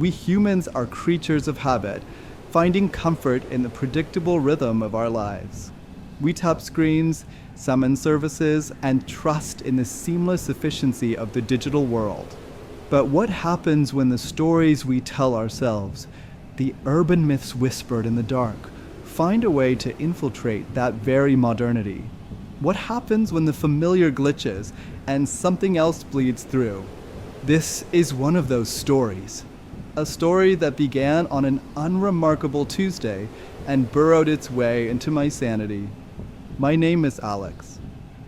We humans are creatures of habit, finding comfort in the predictable rhythm of our lives. We tap screens, summon services, and trust in the seamless efficiency of the digital world. But what happens when the stories we tell ourselves, the urban myths whispered in the dark, find a way to infiltrate that very modernity? What happens when the familiar glitches and something else bleeds through? This is one of those stories. A story that began on an unremarkable Tuesday and burrowed its way into my sanity. My name is Alex.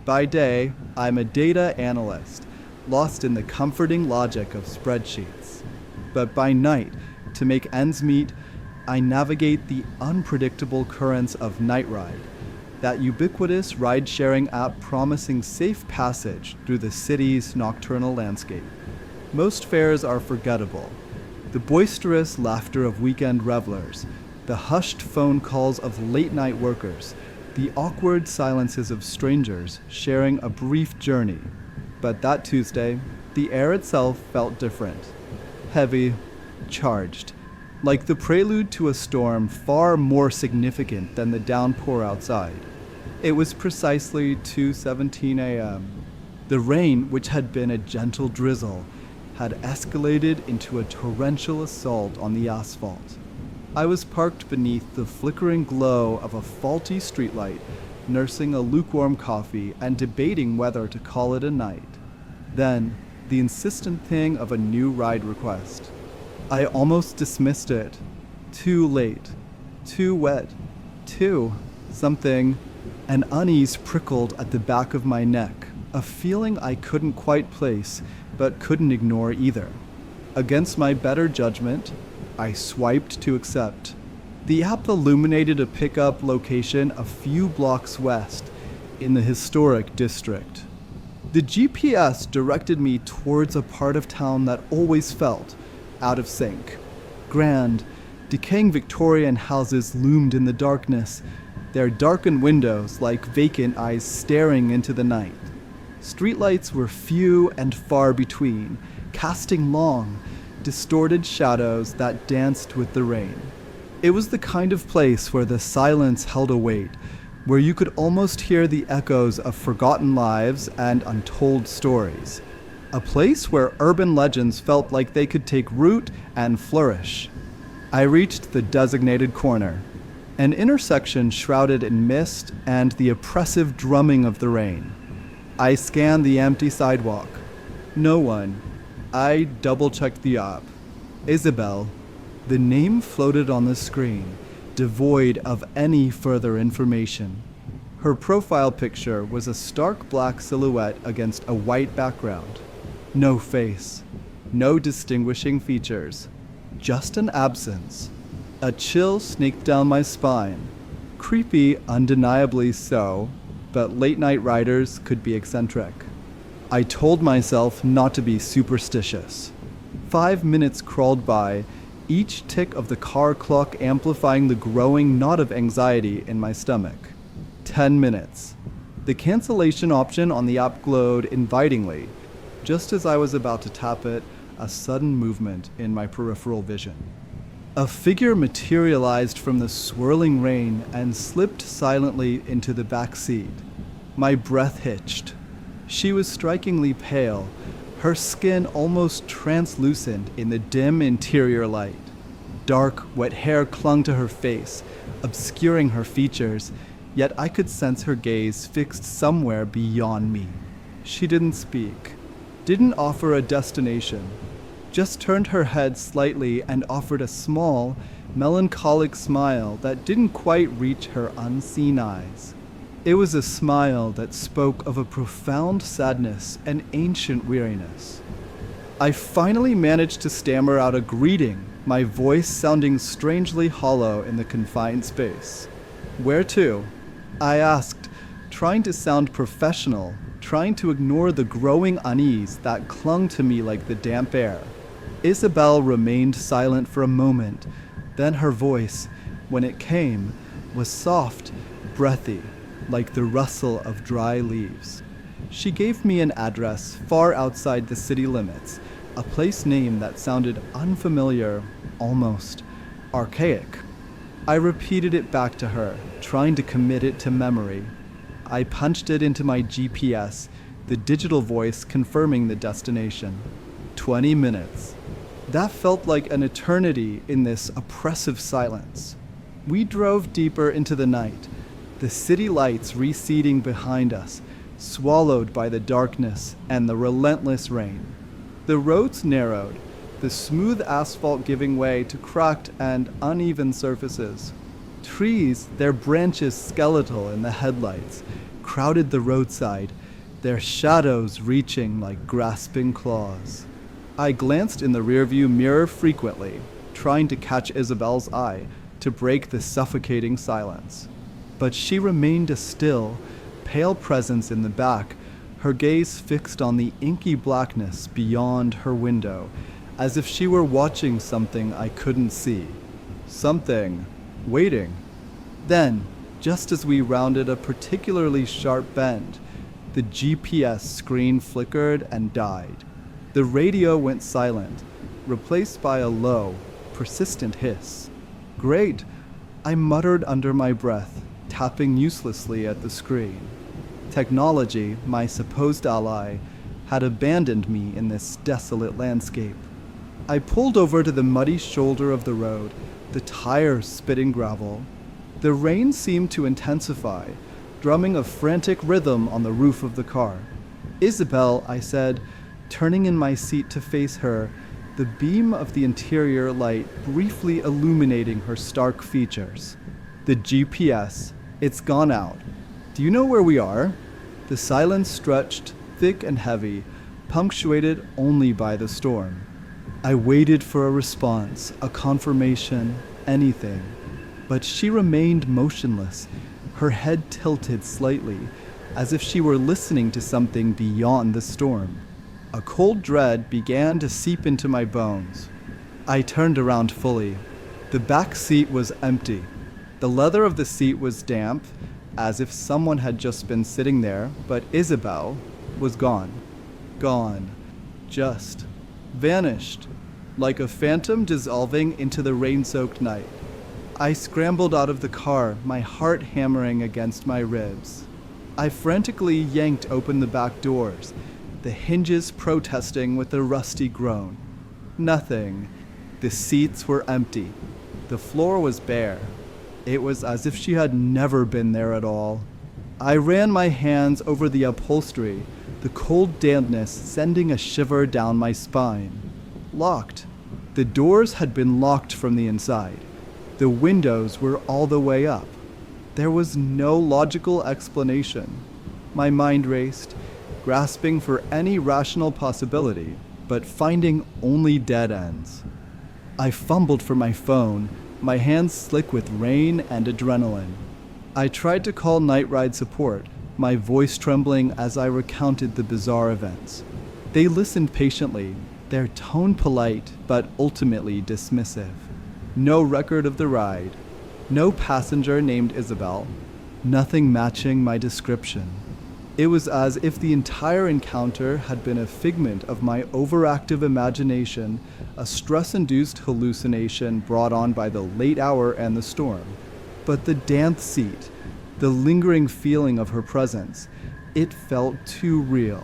By day, I'm a data analyst, lost in the comforting logic of spreadsheets. But by night, to make ends meet, I navigate the unpredictable currents of Night Ride, that ubiquitous ride-sharing app promising safe passage through the city's nocturnal landscape. Most fares are forgettable. The boisterous laughter of weekend revelers, the hushed phone calls of late-night workers, the awkward silences of strangers sharing a brief journey. But that Tuesday, the air itself felt different. Heavy, charged, like the prelude to a storm far more significant than the downpour outside. It was precisely 2:17 a.m. The rain, which had been a gentle drizzle, had escalated into a torrential assault on the asphalt. I was parked beneath the flickering glow of a faulty streetlight, nursing a lukewarm coffee and debating whether to call it a night. Then, the insistent ping of a new ride request. I almost dismissed it. Too late. Too wet. Too something. An unease prickled at the back of my neck, a feeling I couldn't quite place, but couldn't ignore either. Against my better judgment, I swiped to accept. The app illuminated a pickup location a few blocks west, in the historic district. The GPS directed me towards a part of town that always felt out of sync. Grand, decaying Victorian houses loomed in the darkness, their darkened windows like vacant eyes staring into the night. Streetlights were few and far between, casting long, distorted shadows that danced with the rain. It was the kind of place where the silence held a weight, where you could almost hear the echoes of forgotten lives and untold stories. A place where urban legends felt like they could take root and flourish. I reached the designated corner, an intersection shrouded in mist and the oppressive drumming of the rain. I scanned the empty sidewalk. No one. I double-checked the app. Isabel. The name floated on the screen, devoid of any further information. Her profile picture was a stark black silhouette against a white background. No face. No distinguishing features. Just an absence. A chill snaked down my spine. Creepy, undeniably so, but late-night riders could be eccentric. I told myself not to be superstitious. 5 minutes crawled by, each tick of the car clock amplifying the growing knot of anxiety in my stomach. 10 minutes. The cancellation option on the app glowed invitingly. Just as I was about to tap it, a sudden movement in my peripheral vision. A figure materialized from the swirling rain and slipped silently into the back seat. My breath hitched. She was strikingly pale, her skin almost translucent in the dim interior light. Dark, wet hair clung to her face, obscuring her features, yet I could sense her gaze fixed somewhere beyond me. She didn't speak, didn't offer a destination, just turned her head slightly and offered a small, melancholic smile that didn't quite reach her unseen eyes. It was a smile that spoke of a profound sadness and ancient weariness. I finally managed to stammer out a greeting, my voice sounding strangely hollow in the confined space. "Where to?" I asked, trying to sound professional, trying to ignore the growing unease that clung to me like the damp air. Isabel remained silent for a moment, then her voice, when it came, was soft, breathy, like the rustle of dry leaves. She gave me an address far outside the city limits, a place name that sounded unfamiliar, almost archaic. I repeated it back to her, trying to commit it to memory. I punched it into my GPS, the digital voice confirming the destination. 20 minutes. That felt like an eternity in this oppressive silence. We drove deeper into the night, the city lights receding behind us, swallowed by the darkness and the relentless rain. The roads narrowed, the smooth asphalt giving way to cracked and uneven surfaces. Trees, their branches skeletal in the headlights, crowded the roadside, their shadows reaching like grasping claws. I glanced in the rearview mirror frequently, trying to catch Isabel's eye to break the suffocating silence. But she remained a still, pale presence in the back, her gaze fixed on the inky blackness beyond her window, as if she were watching something I couldn't see. Something waiting. Then, just as we rounded a particularly sharp bend, the GPS screen flickered and died. The radio went silent, replaced by a low, persistent hiss. Great, I muttered under my breath, tapping uselessly at the screen. Technology, my supposed ally, had abandoned me in this desolate landscape. I pulled over to the muddy shoulder of the road, the tires spitting gravel. The rain seemed to intensify, drumming a frantic rhythm on the roof of the car. "Isabel," I said, turning in my seat to face her, the beam of the interior light briefly illuminating her stark features. "The GPS, it's gone out. Do you know where we are?" The silence stretched, thick and heavy, punctuated only by the storm. I waited for a response, a confirmation, anything. But she remained motionless, her head tilted slightly, as if she were listening to something beyond the storm. A cold dread began to seep into my bones. I turned around fully. The back seat was empty. The leather of the seat was damp, as if someone had just been sitting there, but Isabel was gone. Gone. Just vanished, like a phantom dissolving into the rain-soaked night. I scrambled out of the car, my heart hammering against my ribs. I frantically yanked open the back doors, the hinges protesting with a rusty groan. Nothing. The seats were empty. The floor was bare. It was as if she had never been there at all. I ran my hands over the upholstery, the cold dampness sending a shiver down my spine. Locked. The doors had been locked from the inside. The windows were all the way up. There was no logical explanation. My mind raced, grasping for any rational possibility, but finding only dead ends. I fumbled for my phone, my hands slick with rain and adrenaline. I tried to call night ride support, my voice trembling as I recounted the bizarre events. They listened patiently, their tone polite but ultimately dismissive. No record of the ride, no passenger named Isabel, nothing matching my description. It was as if the entire encounter had been a figment of my overactive imagination, a stress-induced hallucination brought on by the late hour and the storm. But the damp seat, the lingering feeling of her presence, it felt too real.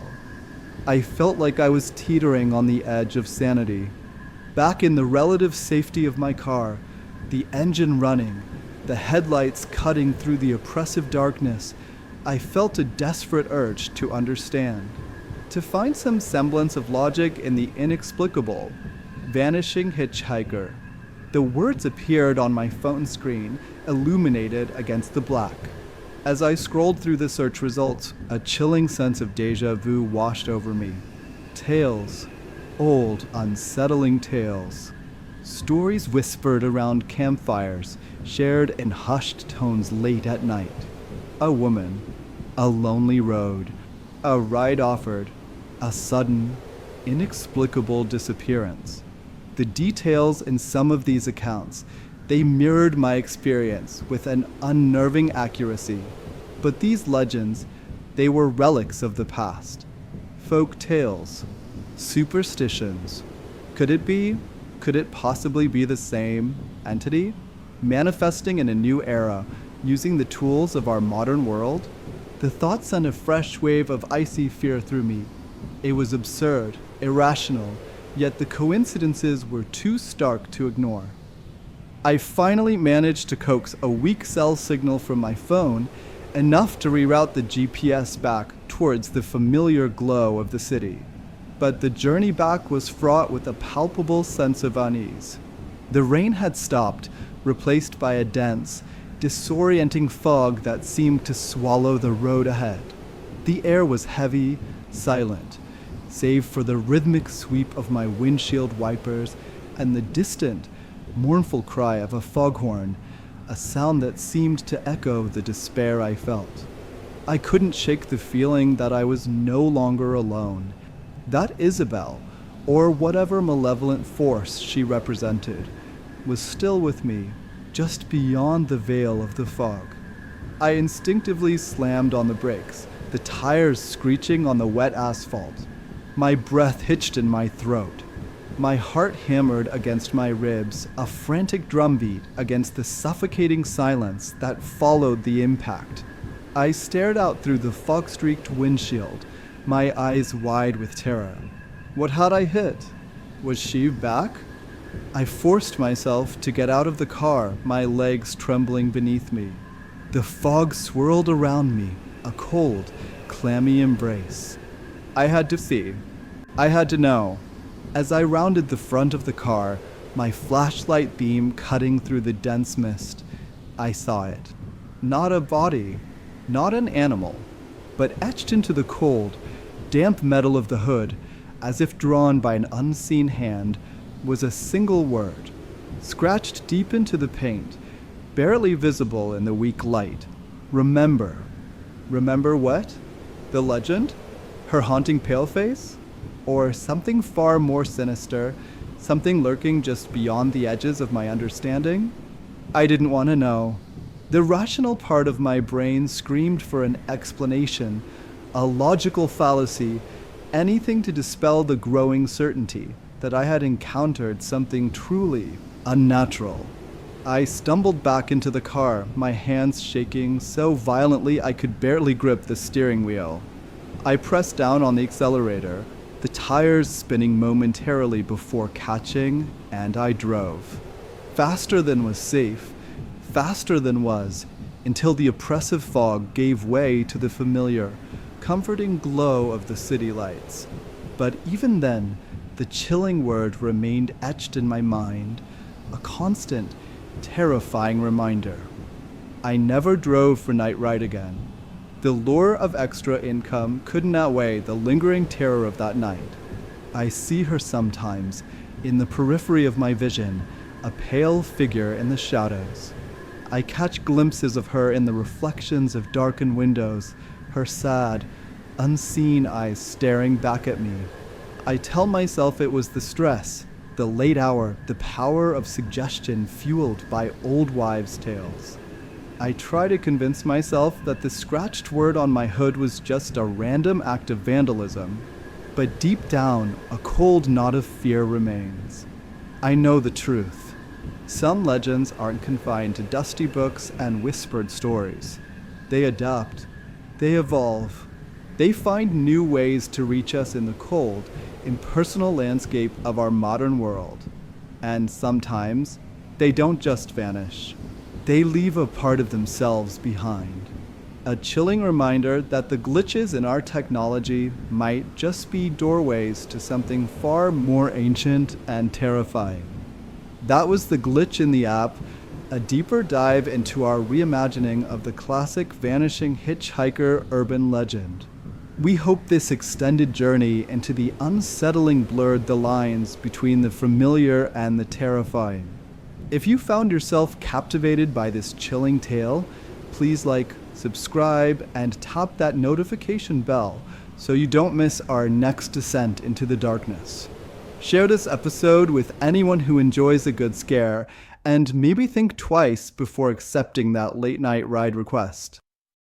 I felt like I was teetering on the edge of sanity. Back in the relative safety of my car, the engine running, the headlights cutting through the oppressive darkness, I felt a desperate urge to understand, to find some semblance of logic in the inexplicable. Vanishing hitchhiker. The words appeared on my phone screen, illuminated against the black. As I scrolled through the search results, a chilling sense of déjà vu washed over me. Tales. Old, unsettling tales. Stories whispered around campfires, shared in hushed tones late at night. A woman. A lonely road. A ride offered. A sudden, inexplicable disappearance. The details in some of these accounts, they mirrored my experience with an unnerving accuracy. But these legends, they were relics of the past. Folk tales. Superstitions. Could it be? Could it possibly be the same entity? Manifesting in a new era, using the tools of our modern world? The thought sent a fresh wave of icy fear through me. It was absurd, irrational, yet the coincidences were too stark to ignore. I finally managed to coax a weak cell signal from my phone, enough to reroute the GPS back towards the familiar glow of the city. But the journey back was fraught with a palpable sense of unease. The rain had stopped, replaced by a dense, disorienting fog that seemed to swallow the road ahead. The air was heavy, silent, save for the rhythmic sweep of my windshield wipers and the distant, mournful cry of a foghorn, a sound that seemed to echo the despair I felt. I couldn't shake the feeling that I was no longer alone, that Isabel, or whatever malevolent force she represented, was still with me, just beyond the veil of the fog. I instinctively slammed on the brakes, the tires screeching on the wet asphalt. My breath hitched in my throat. My heart hammered against my ribs, a frantic drumbeat against the suffocating silence that followed the impact. I stared out through the fog-streaked windshield, my eyes wide with terror. What had I hit? Was she back? I forced myself to get out of the car, my legs trembling beneath me. The fog swirled around me, a cold, clammy embrace. I had to see. I had to know. As I rounded the front of the car, my flashlight beam cutting through the dense mist, I saw it. Not a body, not an animal, but etched into the cold, damp metal of the hood, as if drawn by an unseen hand, was a single word, scratched deep into the paint, barely visible in the weak light. Remember. Remember what? The legend? Her haunting paleface? Or something far more sinister, something lurking just beyond the edges of my understanding? I didn't want to know. The rational part of my brain screamed for an explanation, a logical fallacy, anything to dispel the growing certainty that I had encountered something truly unnatural. I stumbled back into the car, my hands shaking so violently I could barely grip the steering wheel. I pressed down on the accelerator, the tires spinning momentarily before catching, and I drove. Faster than was safe, faster than was, until the oppressive fog gave way to the familiar, comforting glow of the city lights. But even then, the chilling word remained etched in my mind, a constant, terrifying reminder. I never drove for night ride again. The lure of extra income couldn't outweigh the lingering terror of that night. I see her sometimes, in the periphery of my vision, a pale figure in the shadows. I catch glimpses of her in the reflections of darkened windows, her sad, unseen eyes staring back at me. I tell myself it was the stress, the late hour, the power of suggestion fueled by old wives' tales. I try to convince myself that the scratched word on my hood was just a random act of vandalism, but deep down, a cold knot of fear remains. I know the truth. Some legends aren't confined to dusty books and whispered stories. They adapt. They evolve. They find new ways to reach us in the cold, impersonal landscape of our modern world. And sometimes, they don't just vanish. They leave a part of themselves behind. A chilling reminder that the glitches in our technology might just be doorways to something far more ancient and terrifying. That was The Glitch in the App, a deeper dive into our reimagining of the classic vanishing hitchhiker urban legend. We hope this extended journey into the unsettling blurred the lines between the familiar and the terrifying. If you found yourself captivated by this chilling tale, please like, subscribe, and tap that notification bell so you don't miss our next descent into the darkness. Share this episode with anyone who enjoys a good scare, and maybe think twice before accepting that late night ride request.